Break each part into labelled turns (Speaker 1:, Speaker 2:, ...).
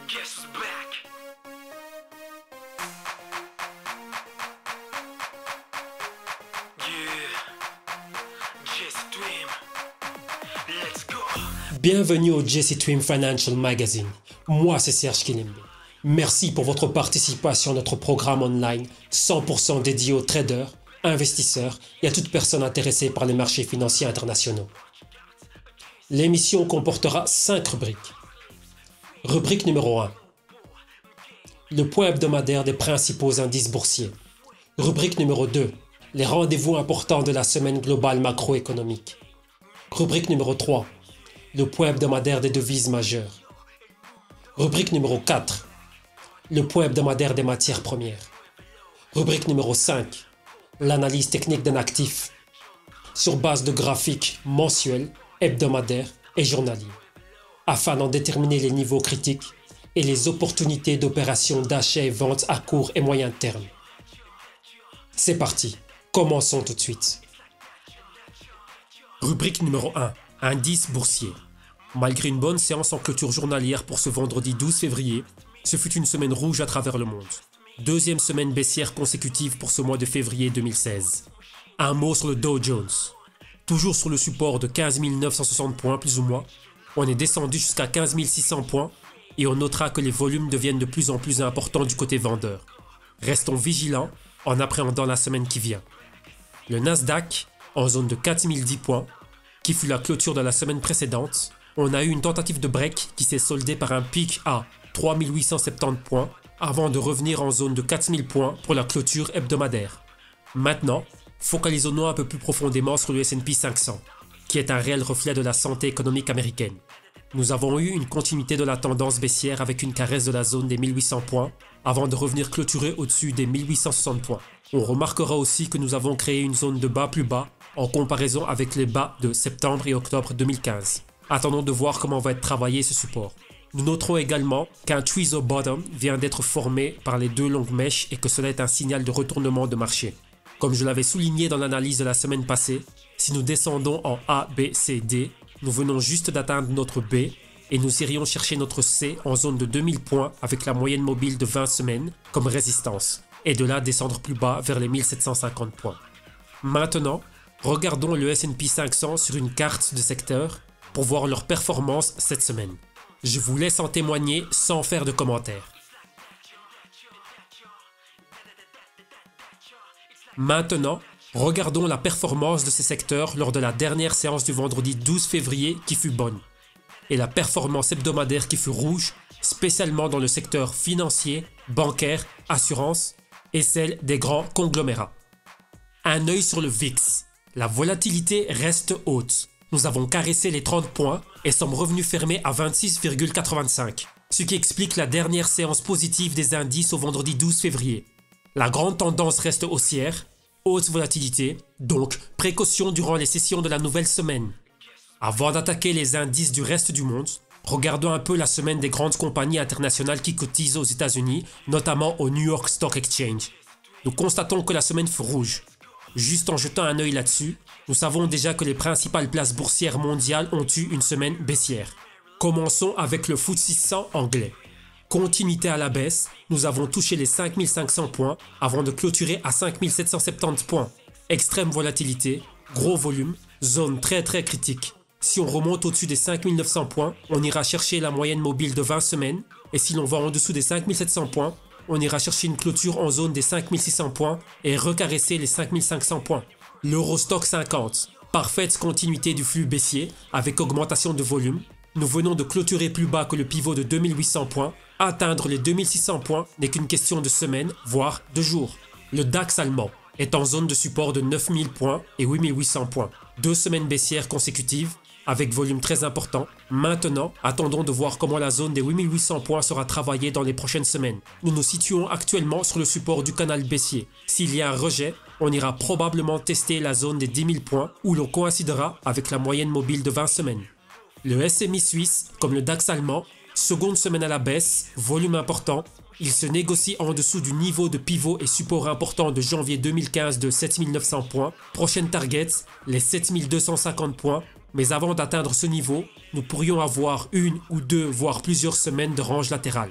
Speaker 1: Guess who's back? Yeah, Jesse Twim. Let's go.
Speaker 2: Bienvenue au Jesse Twim Financial Magazine. Moi, c'est Serge Kilimbe. Merci pour votre participation à notre programme online 100% dédié aux traders, investisseurs et à toute personne intéressée par les marchés financiers internationaux. L'émission comportera 5 rubriques. Rubrique numéro 1. Le point hebdomadaire des principaux indices boursiers. Rubrique numéro 2. Les rendez-vous importants de la semaine globale macroéconomique. Rubrique numéro 3. Le point hebdomadaire des devises majeures. Rubrique numéro 4. Le point hebdomadaire des matières premières. Rubrique numéro 5. L'analyse technique d'un actif sur base de graphiques mensuels, hebdomadaires et journaliers, afin d'en déterminer les niveaux critiques et les opportunités d'opérations d'achat et vente à court et moyen terme. C'est parti, commençons tout de suite. Rubrique numéro 1. Indice boursier. Malgré une bonne séance en clôture journalière pour ce vendredi 12 février, ce fut une semaine rouge à travers le monde. Deuxième semaine baissière consécutive pour ce mois de février 2016. Un mot sur le Dow Jones. Toujours sur le support de 15 960 points plus ou moins, on est descendu jusqu'à 15 600 points et on notera que les volumes deviennent de plus en plus importants du côté vendeur. Restons vigilants en appréhendant la semaine qui vient. Le Nasdaq, en zone de 4010 points, qui fut la clôture de la semaine précédente, on a eu une tentative de break qui s'est soldée par un pic à 3870 points avant de revenir en zone de 4000 points pour la clôture hebdomadaire. Maintenant, focalisons-nous un peu plus profondément sur le S&P 500, qui est un réel reflet de la santé économique américaine. Nous avons eu une continuité de la tendance baissière avec une caresse de la zone des 1800 points avant de revenir clôturer au-dessus des 1860 points. On remarquera aussi que nous avons créé une zone de bas plus bas en comparaison avec les bas de septembre et octobre 2015. Attendons de voir comment va être travaillé ce support. Nous noterons également qu'un Tweezer Bottom vient d'être formé par les deux longues mèches et que cela est un signal de retournement de marché. Comme je l'avais souligné dans l'analyse de la semaine passée, si nous descendons en A, B, C, D, nous venons juste d'atteindre notre B et nous irions chercher notre C en zone de 2000 points avec la moyenne mobile de 20 semaines comme résistance et de là descendre plus bas vers les 1750 points. Maintenant, regardons le S&P 500 sur une carte de secteur pour voir leur performance cette semaine. Je vous laisse en témoigner sans faire de commentaires. Maintenant, regardons la performance de ces secteurs lors de la dernière séance du vendredi 12 février qui fut bonne, et la performance hebdomadaire qui fut rouge, spécialement dans le secteur financier, bancaire, assurance et celle des grands conglomérats. Un œil sur le VIX. La volatilité reste haute. Nous avons caressé les 30 points et sommes revenus fermés à 26,85, ce qui explique la dernière séance positive des indices au vendredi 12 février. La grande tendance reste haussière, haute volatilité, donc précaution durant les sessions de la nouvelle semaine. Avant d'attaquer les indices du reste du monde, regardons un peu la semaine des grandes compagnies internationales qui cotisent aux États-Unis, notamment au New York Stock Exchange. Nous constatons que la semaine fut rouge. Juste en jetant un œil là-dessus, nous savons déjà que les principales places boursières mondiales ont eu une semaine baissière. Commençons avec le FTSE 100 anglais. Continuité à la baisse, nous avons touché les 5500 points avant de clôturer à 5770 points. Extrême volatilité, gros volume, zone très critique. Si on remonte au-dessus des 5900 points, on ira chercher la moyenne mobile de 20 semaines et si l'on va en dessous des 5700 points, on ira chercher une clôture en zone des 5600 points et recaresser les 5500 points. L'Eurostock 50, parfaite continuité du flux baissier avec augmentation de volume. Nous venons de clôturer plus bas que le pivot de 2800 points. Atteindre les 2600 points n'est qu'une question de semaines, voire de jours. Le DAX allemand est en zone de support de 9000 points et 8800 points. 2 semaines baissières consécutives avec volume très important. Maintenant, attendons de voir comment la zone des 8800 points sera travaillée dans les prochaines semaines. Nous nous situons actuellement sur le support du canal baissier. S'il y a un rejet, on ira probablement tester la zone des 10 000 points où l'on coïncidera avec la moyenne mobile de 20 semaines. Le SMI suisse, comme le DAX allemand, seconde semaine à la baisse, volume important. Il se négocie en dessous du niveau de pivot et support important de janvier 2015 de 7900 points. Prochaine target, les 7250 points. Mais avant d'atteindre ce niveau, nous pourrions avoir une ou deux voire plusieurs semaines de range latérale.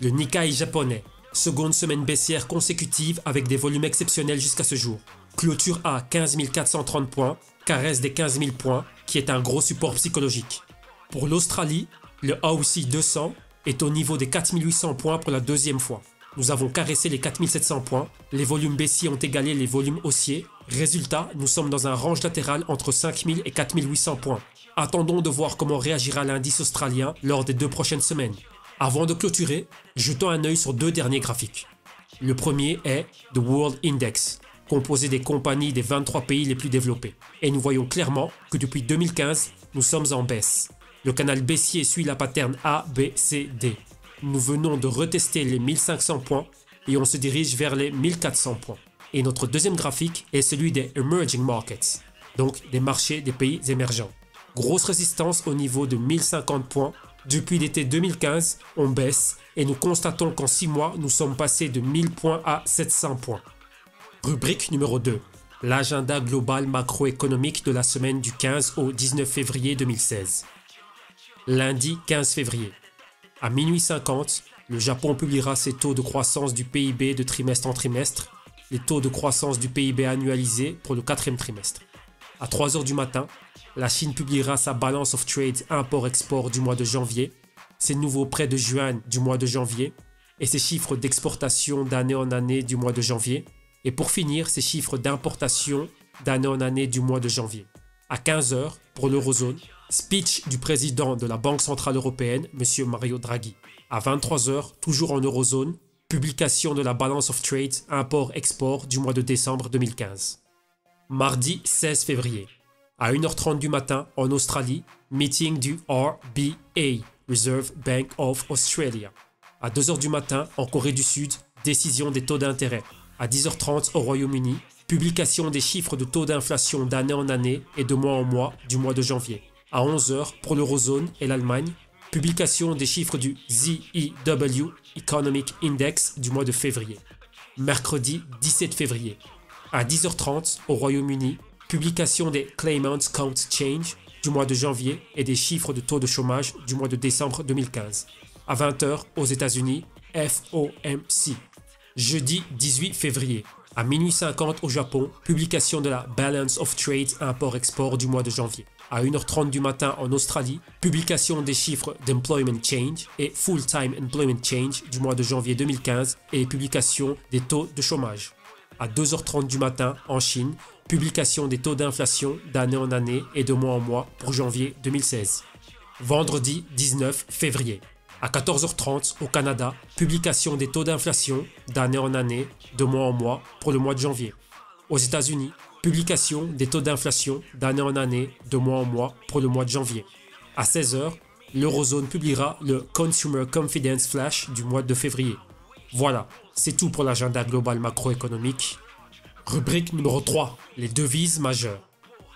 Speaker 2: Le Nikkei japonais, seconde semaine baissière consécutive avec des volumes exceptionnels jusqu'à ce jour. Clôture à 15 430 points, caresse des 15 000 points, qui est un gros support psychologique. Pour l'Australie, le Aussie 200 est au niveau des 4 800 points pour la deuxième fois. Nous avons caressé les 4 700 points, les volumes baissiers ont égalé les volumes haussiers. Résultat, nous sommes dans un range latéral entre 5 000 et 4 800 points. Attendons de voir comment réagira l'indice australien lors des 2 prochaines semaines. Avant de clôturer, jetons un œil sur 2 derniers graphiques. Le premier est The World Index, composé des compagnies des 23 pays les plus développés. Et nous voyons clairement que depuis 2015, nous sommes en baisse. Le canal baissier suit la pattern A, B, C, D. Nous venons de retester les 1500 points et on se dirige vers les 1400 points. Et notre deuxième graphique est celui des Emerging Markets, donc des marchés des pays émergents. Grosse résistance au niveau de 1050 points. Depuis l'été 2015, on baisse et nous constatons qu'en 6 mois, nous sommes passés de 1000 points à 700 points. Rubrique numéro 2. L'agenda global macroéconomique de la semaine du 15 au 19 février 2016. Lundi 15 février. À minuit 50, le Japon publiera ses taux de croissance du PIB de trimestre en trimestre, les taux de croissance du PIB annualisé pour le 4e trimestre. À 3 heures du matin, la Chine publiera sa Balance of Trade import-export du mois de janvier, ses nouveaux prêts de juin du mois de janvier et ses chiffres d'exportation d'année en année du mois de janvier, et pour finir, ses chiffres d'importation d'année en année du mois de janvier. À 15 heures, pour l'Eurozone, speech du président de la Banque Centrale Européenne, M. Mario Draghi. À 23 heures, toujours en Eurozone, publication de la Balance of Trade import-export du mois de décembre 2015. Mardi 16 février. À 1h30 du matin, en Australie, meeting du RBA, Reserve Bank of Australia. À 2h du matin, en Corée du Sud, décision des taux d'intérêt. À 10h30 au Royaume-Uni, publication des chiffres de taux d'inflation d'année en année et de mois en mois du mois de janvier. À 11h pour l'Eurozone et l'Allemagne, publication des chiffres du ZEW Economic Index du mois de février. Mercredi 17 février. À 10h30 au Royaume-Uni, publication des Claimants Count Change du mois de janvier et des chiffres de taux de chômage du mois de décembre 2015. À 20h aux États-Unis, FOMC. Jeudi 18 février. À minuit 50 au Japon, publication de la Balance of Trade import-export du mois de janvier. À 1h30 du matin en Australie, publication des chiffres d'Employment Change et Full-Time Employment Change du mois de janvier 2015 et publication des taux de chômage. À 2h30 du matin en Chine, publication des taux d'inflation d'année en année et de mois en mois pour janvier 2016. Vendredi 19 février. À 14h30 au Canada, publication des taux d'inflation d'année en année, de mois en mois pour le mois de janvier. Aux États-Unis, publication des taux d'inflation d'année en année, de mois en mois pour le mois de janvier. À 16h, l'Eurozone publiera le Consumer Confidence Flash du mois de février. Voilà, c'est tout pour l'agenda global macroéconomique. Rubrique numéro 3, les devises majeures.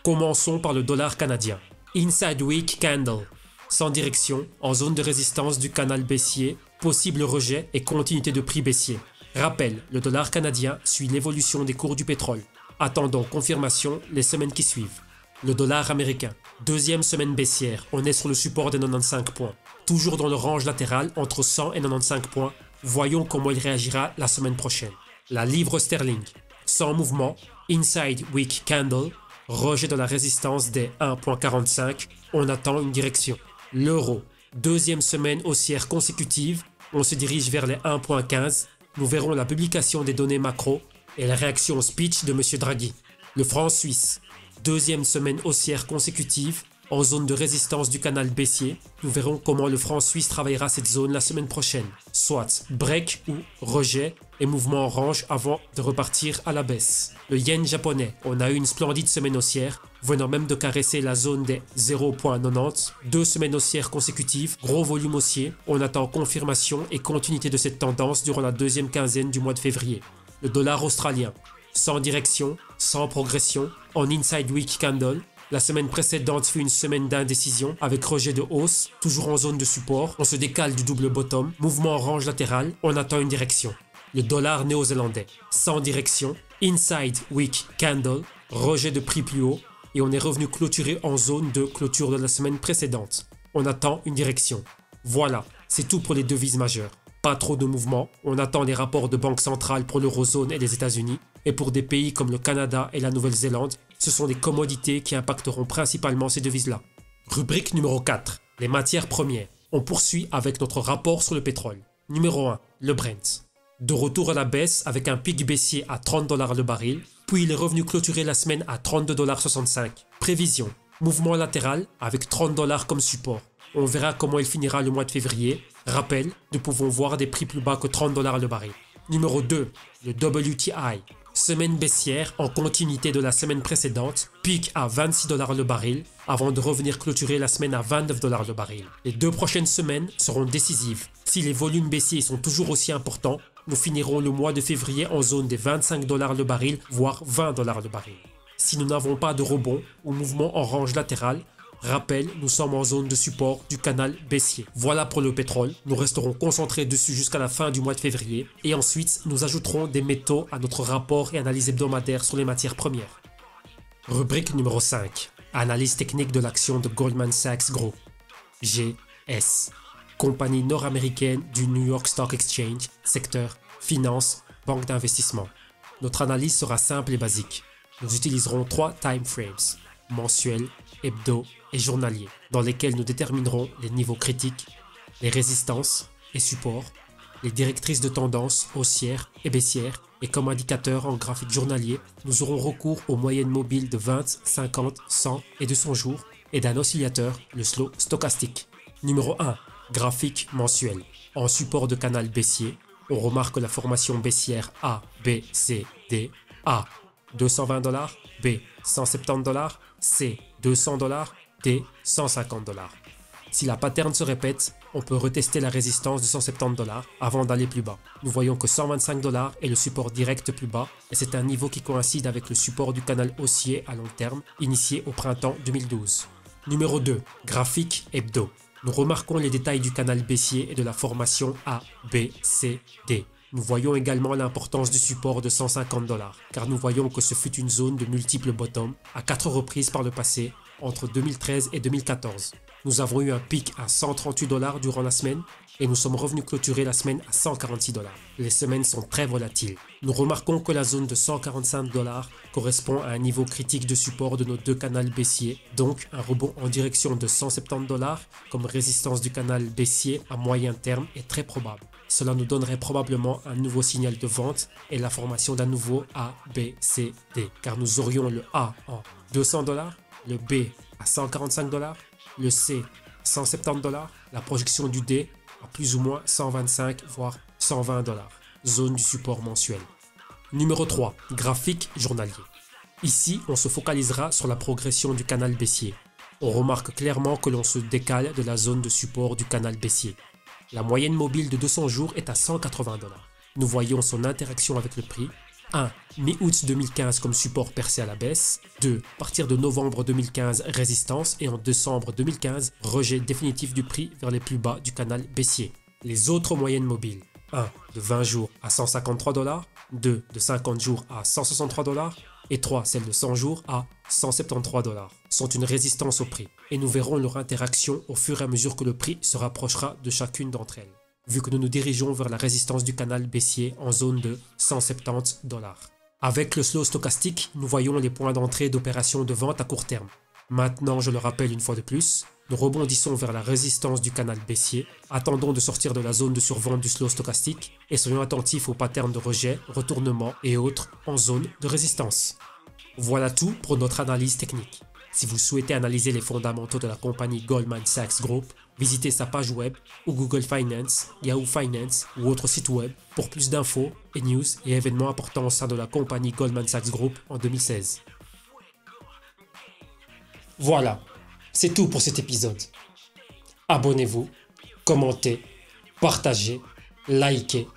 Speaker 2: Commençons par le dollar canadien. Inside Week Candle. Sans direction, en zone de résistance du canal baissier, possible rejet et continuité de prix baissier. Rappel, le dollar canadien suit l'évolution des cours du pétrole. Attendons confirmation les semaines qui suivent. Le dollar américain, deuxième semaine baissière, on est sur le support des 95 points. Toujours dans le range latéral entre 100 et 95 points, voyons comment il réagira la semaine prochaine. La livre sterling, sans mouvement, Inside Week Candle, rejet de la résistance des 1.45, on attend une direction. L'euro, deuxième semaine haussière consécutive, on se dirige vers les 1.15. Nous verrons la publication des données macro et la réaction au speech de M. Draghi. Le franc suisse, deuxième semaine haussière consécutive, en zone de résistance du canal baissier. Nous verrons comment le franc suisse travaillera cette zone la semaine prochaine. Soit break ou rejet et mouvement orange avant de repartir à la baisse. Le yen japonais, on a eu une splendide semaine haussière, venant même de caresser la zone des 0.90. 2 semaines haussières consécutives, gros volume haussier. On attend confirmation et continuité de cette tendance durant la deuxième quinzaine du mois de février. Le dollar australien, sans direction, sans progression, en inside week candle. La semaine précédente fut une semaine d'indécision avec rejet de hausse, toujours en zone de support. On se décale du double bottom, mouvement orange latéral, on attend une direction. Le dollar néo-zélandais, sans direction, inside week candle, rejet de prix plus haut, et on est revenu clôturer en zone de clôture de la semaine précédente. On attend une direction. Voilà, c'est tout pour les devises majeures. Pas trop de mouvements, on attend les rapports de banque centrale pour l'eurozone et les États-Unis. Et pour des pays comme le Canada et la Nouvelle-Zélande, ce sont des commodités qui impacteront principalement ces devises-là. Rubrique numéro 4, les matières premières. On poursuit avec notre rapport sur le pétrole. Numéro 1, le Brent. De retour à la baisse avec un pic baissier à 30 $ le baril, puis il est revenu clôturer la semaine à 32,65 $. Prévision, mouvement latéral avec 30 $ comme support. On verra comment il finira le mois de février. Rappel, nous pouvons voir des prix plus bas que 30 $ le baril. Numéro 2, le WTI. Semaine baissière en continuité de la semaine précédente, pic à 26 $ le baril, avant de revenir clôturer la semaine à 29 $ le baril. Les 2 prochaines semaines seront décisives. Si les volumes baissiers sont toujours aussi importants, nous finirons le mois de février en zone des 25 $ le baril, voire 20 $ le baril. Si nous n'avons pas de rebond ou mouvement en range latérale, rappel, nous sommes en zone de support du canal baissier. Voilà pour le pétrole, nous resterons concentrés dessus jusqu'à la fin du mois de février et ensuite nous ajouterons des métaux à notre rapport et analyse hebdomadaire sur les matières premières. Rubrique numéro 5, analyse technique de l'action de Goldman Sachs Group, GS, compagnie nord-américaine du New York Stock Exchange, secteur finance, banque d'investissement. Notre analyse sera simple et basique. Nous utiliserons 3 time frames, mensuels, hebdo et journaliers, dans lesquels nous déterminerons les niveaux critiques, les résistances et supports, les directrices de tendance haussières et baissières, et comme indicateur en graphique journalier, nous aurons recours aux moyennes mobiles de 20, 50, 100 et 200 jours et d'un oscillateur, le slow stochastique. Numéro 1, graphique mensuel. En support de canal baissier, on remarque la formation baissière A, B, C, D, A, 220 $, B, 170 $, C, 200 $, D, 150 $. Si la pattern se répète, on peut retester la résistance de 170 $ avant d'aller plus bas. Nous voyons que 125 $ est le support direct plus bas et c'est un niveau qui coïncide avec le support du canal haussier à long terme initié au printemps 2012. Numéro 2, graphique hebdo. Nous remarquons les détails du canal baissier et de la formation A, B, C, D. Nous voyons également l'importance du support de 150 $, car nous voyons que ce fut une zone de multiples bottoms à 4 reprises par le passé, entre 2013 et 2014. Nous avons eu un pic à 138 $ durant la semaine et nous sommes revenus clôturer la semaine à 146 $. Les semaines sont très volatiles. Nous remarquons que la zone de 145 $ correspond à un niveau critique de support de nos 2 canaux baissiers, donc un rebond en direction de 170 $ comme résistance du canal baissier à moyen terme est très probable. Cela nous donnerait probablement un nouveau signal de vente et la formation d'un nouveau A, B, C, D, car nous aurions le A en 200 $, le B à 145 $, le C à 170 $, la projection du D à plus ou moins 125 voire 120 $. Zone du support mensuel. Numéro 3, graphique journalier. Ici, on se focalisera sur la progression du canal baissier. On remarque clairement que l'on se décale de la zone de support du canal baissier. La moyenne mobile de 200 jours est à 180 $. Nous voyons son interaction avec le prix. 1. Mi-août 2015 comme support percé à la baisse. 2. À partir de novembre 2015, résistance. Et en décembre 2015, rejet définitif du prix vers les plus bas du canal baissier. Les autres moyennes mobiles. 1. De 20 jours à 153 $. 2. De 50 jours à 163 $. Et 3. Celles de 100 jours à 173 $. Sont une résistance au prix. Et nous verrons leur interaction au fur et à mesure que le prix se rapprochera de chacune d'entre elles, vu que nous nous dirigeons vers la résistance du canal baissier en zone de 170 $. Avec le slow stochastique, nous voyons les points d'entrée d'opérations de vente à court terme. Maintenant, je le rappelle une fois de plus, nous rebondissons vers la résistance du canal baissier, attendons de sortir de la zone de survente du slow stochastique et soyons attentifs aux patterns de rejet, retournement et autres en zone de résistance. Voilà tout pour notre analyse technique. Si vous souhaitez analyser les fondamentaux de la compagnie Goldman Sachs Group, visitez sa page web ou Google Finance, Yahoo Finance ou autre site web pour plus d'infos et news et événements importants au sein de la compagnie Goldman Sachs Group en 2016. Voilà, c'est tout pour cet épisode. Abonnez-vous, commentez, partagez, likez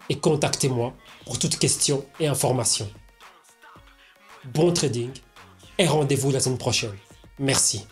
Speaker 2: et contactez-moi pour toute question et information. Bon trading et rendez-vous la semaine prochaine. Merci.